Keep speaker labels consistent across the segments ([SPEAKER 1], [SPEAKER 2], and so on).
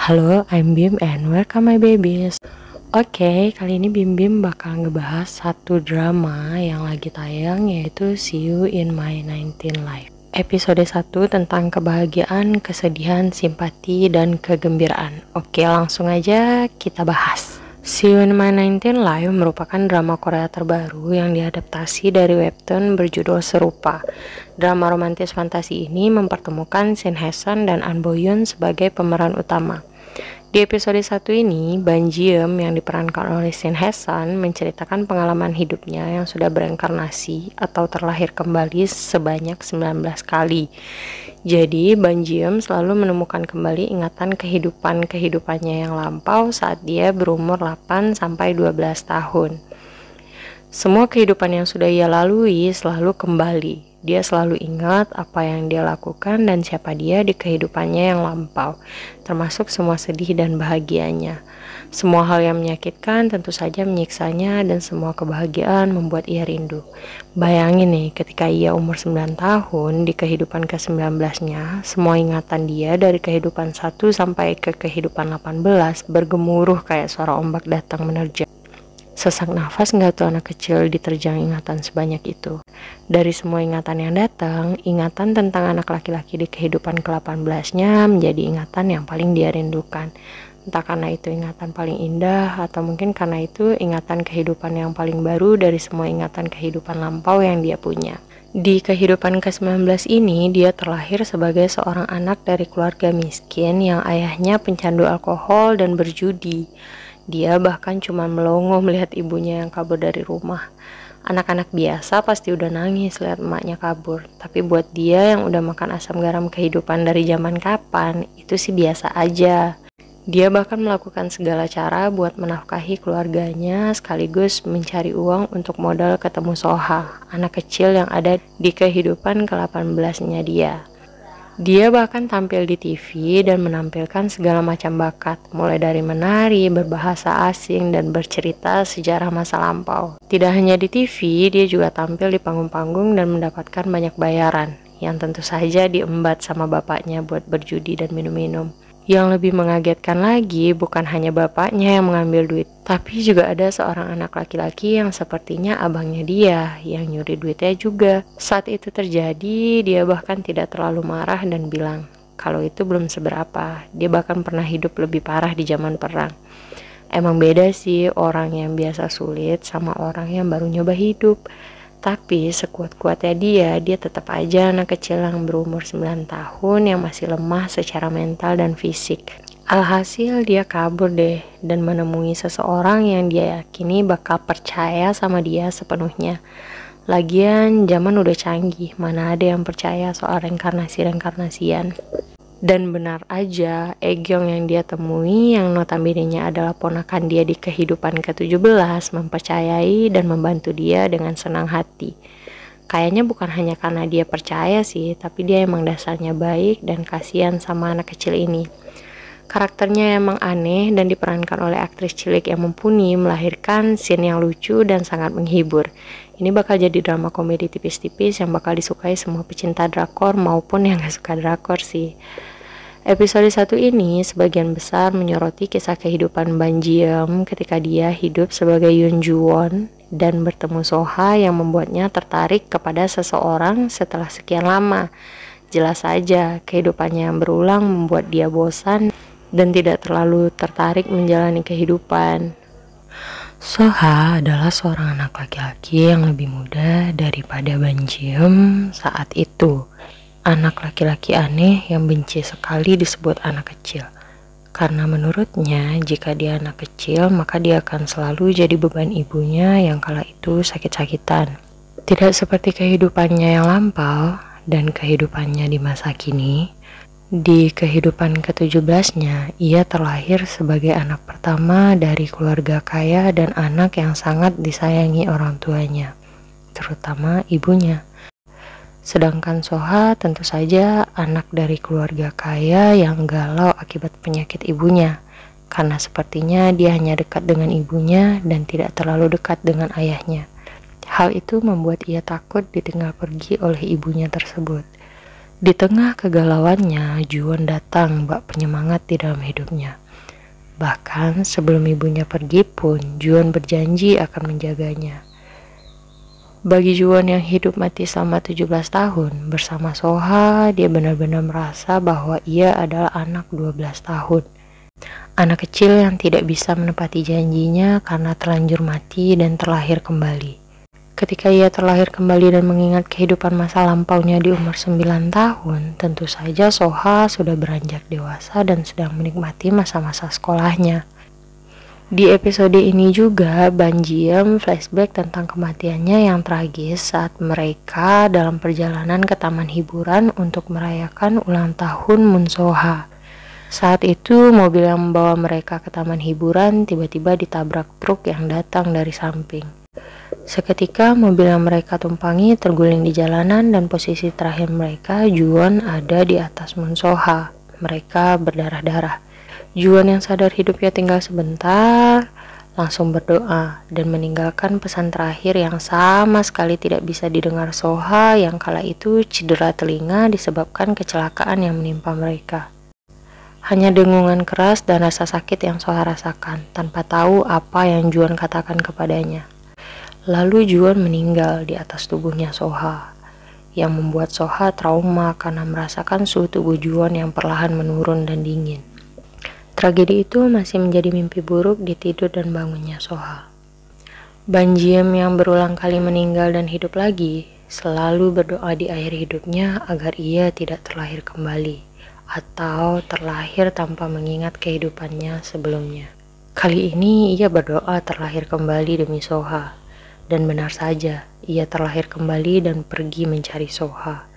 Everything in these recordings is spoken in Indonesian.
[SPEAKER 1] Halo, I'm Bim and welcome my babies. Oke, kali ini Bim bakal ngebahas satu drama yang lagi tayang, yaitu See You in My 19 Life. Episode 1 tentang kebahagiaan, kesedihan, simpati, dan kegembiraan. Oke, langsung aja kita bahas. See You in My 19 Life merupakan drama Korea terbaru yang diadaptasi dari webtoon berjudul serupa. Drama romantis fantasi ini mempertemukan Shin Hye-sun dan An Bo Yoon sebagai pemeran utama. Di episode 1 ini, Ban Ji-eum yang diperankan oleh Shin Hye-sun menceritakan pengalaman hidupnya yang sudah bereinkarnasi atau terlahir kembali sebanyak 19 kali. Jadi, Ban Ji-eum selalu menemukan kembali ingatan kehidupannya yang lampau saat dia berumur 8-12 tahun. Semua kehidupan yang sudah ia lalui selalu kembali. Dia selalu ingat apa yang dia lakukan dan siapa dia di kehidupannya yang lampau, termasuk semua sedih dan bahagianya. Semua hal yang menyakitkan tentu saja menyiksanya dan semua kebahagiaan membuat ia rindu. Bayangin nih, ketika ia umur 9 tahun di kehidupan ke-19-nya, semua ingatan dia dari kehidupan 1 sampai ke kehidupan 18 bergemuruh kayak suara ombak datang menerjang. Sesak nafas nggak tuh anak kecil diterjang ingatan sebanyak itu. Dari semua ingatan yang datang, ingatan tentang anak laki-laki di kehidupan ke-18-nya menjadi ingatan yang paling dia rindukan. Entah karena itu ingatan paling indah, atau mungkin karena itu ingatan kehidupan yang paling baru dari semua ingatan kehidupan lampau yang dia punya. Di kehidupan ke-19 ini, dia terlahir sebagai seorang anak dari keluarga miskin yang ayahnya pencandu alkohol dan berjudi. Dia bahkan cuma melongo melihat ibunya yang kabur dari rumah. Anak-anak biasa pasti udah nangis lihat emaknya kabur, tapi buat dia yang udah makan asam garam kehidupan dari zaman kapan, itu sih biasa aja. Dia bahkan melakukan segala cara buat menafkahi keluarganya sekaligus mencari uang untuk modal ketemu Soha, anak kecil yang ada di kehidupan ke-18-nya dia. Dia bahkan tampil di TV dan menampilkan segala macam bakat, mulai dari menari, berbahasa asing, dan bercerita sejarah masa lampau. Tidak hanya di TV, dia juga tampil di panggung-panggung dan mendapatkan banyak bayaran, yang tentu saja diembat sama bapaknya buat berjudi dan minum-minum. Yang lebih mengagetkan lagi, bukan hanya bapaknya yang mengambil duit, tapi juga ada seorang anak laki-laki yang sepertinya abangnya dia, yang nyuri duitnya juga. Saat itu terjadi, dia bahkan tidak terlalu marah dan bilang, kalau itu belum seberapa, dia bahkan pernah hidup lebih parah di zaman perang. Emang beda sih orang yang biasa sulit sama orang yang baru nyoba hidup. Tapi sekuat-kuatnya dia tetap aja anak kecil yang berumur 9 tahun yang masih lemah secara mental dan fisik. Alhasil dia kabur deh dan menemui seseorang yang dia yakini bakal percaya sama dia sepenuhnya. Lagian zaman udah canggih, mana ada yang percaya soal reinkarnasi-reinkarnasian. Dan benar aja, Egyeong yang dia temui yang notabene-nya adalah ponakan dia di kehidupan ke-17 mempercayai dan membantu dia dengan senang hati. Kayaknya bukan hanya karena dia percaya sih, tapi dia emang dasarnya baik dan kasihan sama anak kecil ini. Karakternya emang aneh dan diperankan oleh aktris cilik yang mumpuni, melahirkan scene yang lucu dan sangat menghibur. Ini bakal jadi drama komedi tipis-tipis yang bakal disukai semua pecinta drakor maupun yang gak suka drakor sih. Episode 1 ini sebagian besar menyoroti kisah kehidupan Ban Ji-eum ketika dia hidup sebagai Yoon Ju-won dan bertemu Soha yang membuatnya tertarik kepada seseorang setelah sekian lama. Jelas saja, kehidupannya yang berulang membuat dia bosan dan tidak terlalu tertarik menjalani kehidupan. Soha adalah seorang anak laki-laki yang lebih muda daripada Ban Ji-eum saat itu. Anak laki-laki aneh yang benci sekali disebut anak kecil. Karena menurutnya jika dia anak kecil maka dia akan selalu jadi beban ibunya yang kala itu sakit-sakitan. Tidak seperti kehidupannya yang lampau dan kehidupannya di masa kini. Di kehidupan ke-17-nya, ia terlahir sebagai anak pertama dari keluarga kaya dan anak yang sangat disayangi orang tuanya, terutama ibunya. Sedangkan Soha tentu saja anak dari keluarga kaya yang galau akibat penyakit ibunya, karena sepertinya dia hanya dekat dengan ibunya dan tidak terlalu dekat dengan ayahnya. Hal itu membuat ia takut ditinggal pergi oleh ibunya tersebut. Di tengah kegalauannya, Juwon datang bak penyemangat di dalam hidupnya. Bahkan sebelum ibunya pergi pun, Juwon berjanji akan menjaganya. Bagi Juwon yang hidup mati selama 17 tahun, bersama Soha, dia benar-benar merasa bahwa ia adalah anak 12 tahun. Anak kecil yang tidak bisa menepati janjinya karena terlanjur mati dan terlahir kembali. Ketika ia terlahir kembali dan mengingat kehidupan masa lampaunya di umur 9 tahun, tentu saja Soha sudah beranjak dewasa dan sedang menikmati masa-masa sekolahnya. Di episode ini juga, Ban Ji-eum flashback tentang kematiannya yang tragis saat mereka dalam perjalanan ke taman hiburan untuk merayakan ulang tahun Moon So-ha. Saat itu, mobil yang membawa mereka ke taman hiburan tiba-tiba ditabrak truk yang datang dari samping. Seketika mobil yang mereka tumpangi terguling di jalanan dan posisi terakhir mereka, Juwon ada di atas Moon So-ha. Mereka berdarah-darah. Juwon yang sadar hidupnya tinggal sebentar, langsung berdoa dan meninggalkan pesan terakhir yang sama sekali tidak bisa didengar Soha yang kala itu cedera telinga disebabkan kecelakaan yang menimpa mereka. Hanya dengungan keras dan rasa sakit yang Soha rasakan, tanpa tahu apa yang Juwon katakan kepadanya. Lalu Juwon meninggal di atas tubuhnya Soha, yang membuat Soha trauma karena merasakan suhu tubuh Juwon yang perlahan menurun dan dingin. Tragedi itu masih menjadi mimpi buruk di tidur dan bangunnya Soha. Ban Ji-eum yang berulang kali meninggal dan hidup lagi, selalu berdoa di akhir hidupnya agar ia tidak terlahir kembali, atau terlahir tanpa mengingat kehidupannya sebelumnya. Kali ini ia berdoa terlahir kembali demi Soha. Dan benar saja, ia terlahir kembali dan pergi mencari Soha.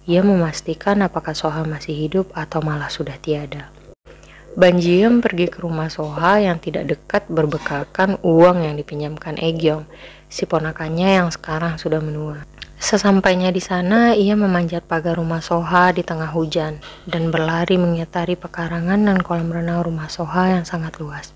[SPEAKER 1] Ia memastikan apakah Soha masih hidup atau malah sudah tiada. Ban Ji-eum pergi ke rumah Soha yang tidak dekat berbekalkan uang yang dipinjamkan Aegyeong, si ponakannya yang sekarang sudah menua. Sesampainya di sana, ia memanjat pagar rumah Soha di tengah hujan dan berlari mengitari pekarangan dan kolam renang rumah Soha yang sangat luas.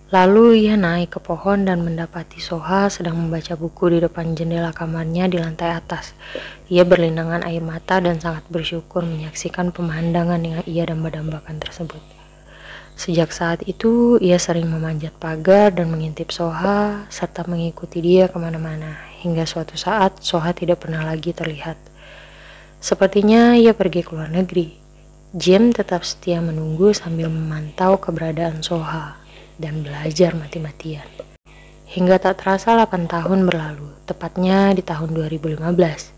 [SPEAKER 1] Lalu ia naik ke pohon dan mendapati Soha sedang membaca buku di depan jendela kamarnya di lantai atas. Ia berlinangan air mata dan sangat bersyukur menyaksikan pemandangan yang ia damba-dambakan tersebut. Sejak saat itu, ia sering memanjat pagar dan mengintip Soha serta mengikuti dia kemana-mana, hingga suatu saat Soha tidak pernah lagi terlihat. Sepertinya ia pergi ke luar negeri. Jim tetap setia menunggu sambil memantau keberadaan Soha dan belajar mati-matian. Hingga tak terasa 8 tahun berlalu, tepatnya di tahun 2015.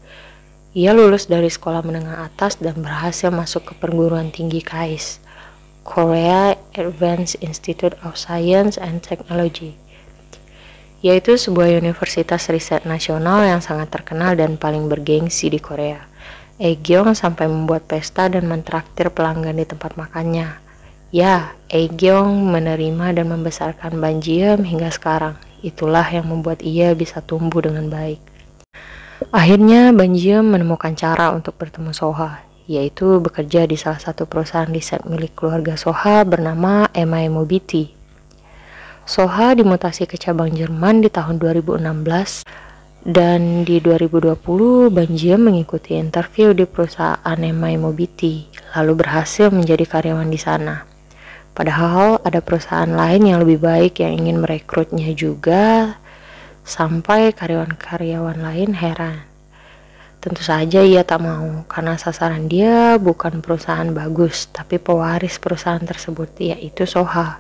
[SPEAKER 1] Ia lulus dari sekolah menengah atas dan berhasil masuk ke perguruan tinggi KAIST, Korea Advanced Institute of Science and Technology, yaitu sebuah universitas riset nasional yang sangat terkenal dan paling bergengsi di Korea. Aegyeong sampai membuat pesta dan mentraktir pelanggan di tempat makannya. Ya, Aegyeong menerima dan membesarkan Ban Ji-eum hingga sekarang. Itulah yang membuat ia bisa tumbuh dengan baik. Akhirnya Ban Ji-eum menemukan cara untuk bertemu Soha, yaitu bekerja di salah satu perusahaan riset milik keluarga Soha bernama MI Mobility. Soha dimutasi ke cabang Jerman di tahun 2016 dan di 2020 Ban Ji-eum mengikuti interview di perusahaan MI Mobility lalu berhasil menjadi karyawan di sana. Padahal ada perusahaan lain yang lebih baik yang ingin merekrutnya juga, sampai karyawan-karyawan lain heran. Tentu saja ia tak mau, karena sasaran dia bukan perusahaan bagus, tapi pewaris perusahaan tersebut, yaitu Soha.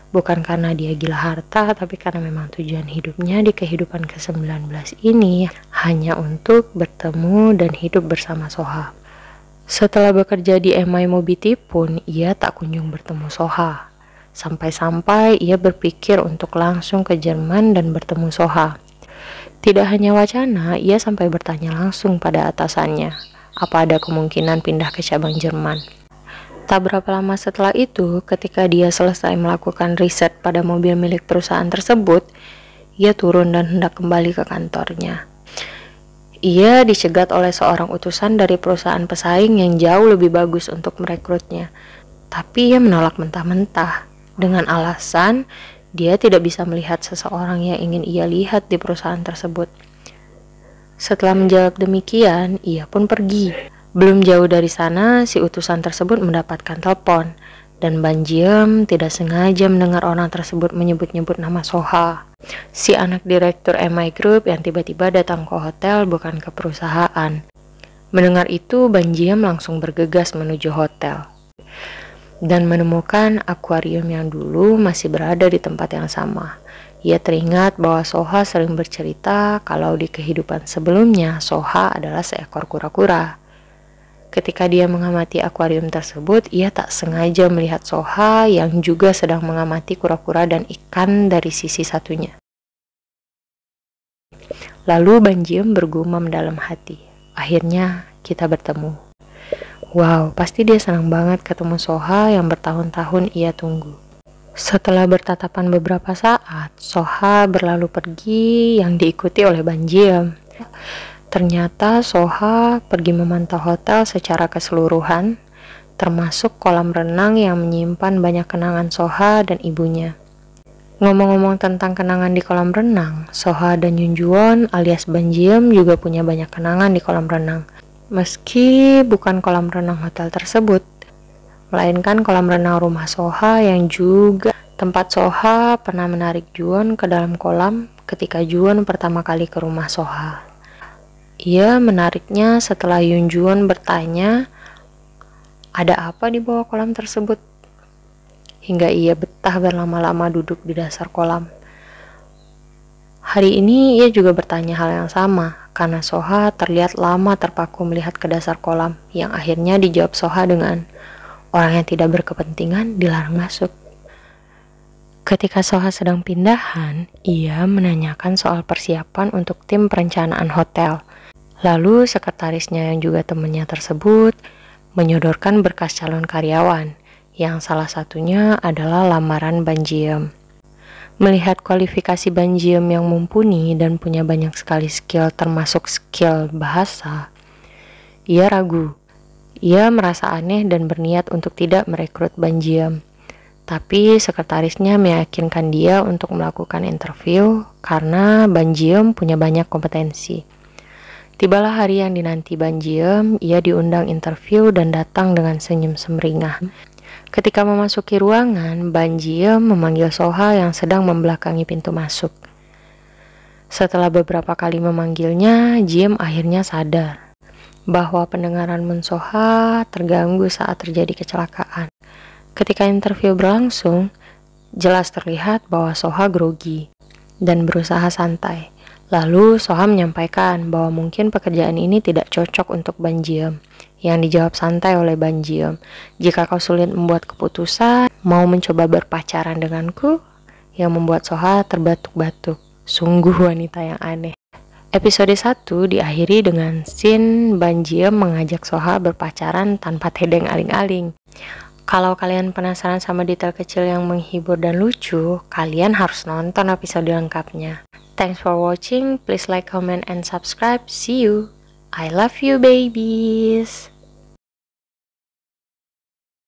[SPEAKER 1] Bukan karena dia gila harta, tapi karena memang tujuan hidupnya di kehidupan ke-19 ini hanya untuk bertemu dan hidup bersama Soha. Setelah bekerja di MI Mobility pun, ia tak kunjung bertemu Soha. Sampai-sampai ia berpikir untuk langsung ke Jerman dan bertemu Soha. Tidak hanya wacana, ia sampai bertanya langsung pada atasannya, apa ada kemungkinan pindah ke cabang Jerman. Tak berapa lama setelah itu, ketika dia selesai melakukan riset pada mobil milik perusahaan tersebut, ia turun dan hendak kembali ke kantornya. Ia dicegat oleh seorang utusan dari perusahaan pesaing yang jauh lebih bagus untuk merekrutnya. Tapi ia menolak mentah-mentah dengan alasan dia tidak bisa melihat seseorang yang ingin ia lihat di perusahaan tersebut. Setelah menjawab demikian, ia pun pergi. Belum jauh dari sana, si utusan tersebut mendapatkan telepon, dan Ban Jiem tidak sengaja mendengar orang tersebut menyebut-nyebut nama Soha, si anak direktur MI Group yang tiba-tiba datang ke hotel bukan ke perusahaan. Mendengar itu, Ban Jiem langsung bergegas menuju hotel dan menemukan akuarium yang dulu masih berada di tempat yang sama. Ia teringat bahwa Soha sering bercerita kalau di kehidupan sebelumnya Soha adalah seekor kura-kura. Ketika dia mengamati akuarium tersebut, ia tak sengaja melihat Soha yang juga sedang mengamati kura-kura dan ikan dari sisi satunya. Lalu Ban Jiem bergumam dalam hati, akhirnya kita bertemu. Wow, pasti dia senang banget ketemu Soha yang bertahun-tahun ia tunggu. Setelah bertatapan beberapa saat, Soha berlalu pergi yang diikuti oleh Ban Jiem. Ternyata Soha pergi memantau hotel secara keseluruhan, termasuk kolam renang yang menyimpan banyak kenangan Soha dan ibunya. Ngomong-ngomong tentang kenangan di kolam renang, Soha dan Yoon Juwon alias Ban Jiem juga punya banyak kenangan di kolam renang. Meski bukan kolam renang hotel tersebut, melainkan kolam renang rumah Soha yang juga tempat Soha pernah menarik Juwon ke dalam kolam ketika Juwon pertama kali ke rumah Soha. Ia menariknya setelah Yoon Juwon bertanya, ada apa di bawah kolam tersebut? Hingga ia betah berlama-lama duduk di dasar kolam. Hari ini ia juga bertanya hal yang sama, karena Soha terlihat lama terpaku melihat ke dasar kolam, yang akhirnya dijawab Soha dengan, orang yang tidak berkepentingan dilarang masuk. Ketika Soha sedang pindahan, ia menanyakan soal persiapan untuk tim perencanaan hotel. Lalu sekretarisnya yang juga temannya tersebut menyodorkan berkas calon karyawan, yang salah satunya adalah lamaran Ban Jiem. Melihat kualifikasi Ban Jiem yang mumpuni dan punya banyak sekali skill termasuk skill bahasa, ia ragu. Ia merasa aneh dan berniat untuk tidak merekrut Ban Jiem. Tapi sekretarisnya meyakinkan dia untuk melakukan interview karena Ban Jiem punya banyak kompetensi. Tibalah hari yang dinanti Ban Jiem, ia diundang interview dan datang dengan senyum semeringah. Ketika memasuki ruangan, Ban Jiem memanggil Soha yang sedang membelakangi pintu masuk. Setelah beberapa kali memanggilnya, Jiem akhirnya sadar bahwa pendengaran Mun Soha terganggu saat terjadi kecelakaan. Ketika interview berlangsung, jelas terlihat bahwa Soha grogi dan berusaha santai. Lalu Soha menyampaikan bahwa mungkin pekerjaan ini tidak cocok untuk Ban Jiem. Yang dijawab santai oleh Ban Jiem, jika kau sulit membuat keputusan, mau mencoba berpacaran denganku? Yang membuat Soha terbatuk-batuk. Sungguh wanita yang aneh. Episode 1 diakhiri dengan scene Ban Jiem mengajak Soha berpacaran tanpa tedeng aling-aling. Kalau kalian penasaran sama detail kecil yang menghibur dan lucu, kalian harus nonton episode lengkapnya. Thanks for watching. Please like, comment, and subscribe. See you. I love you, babies.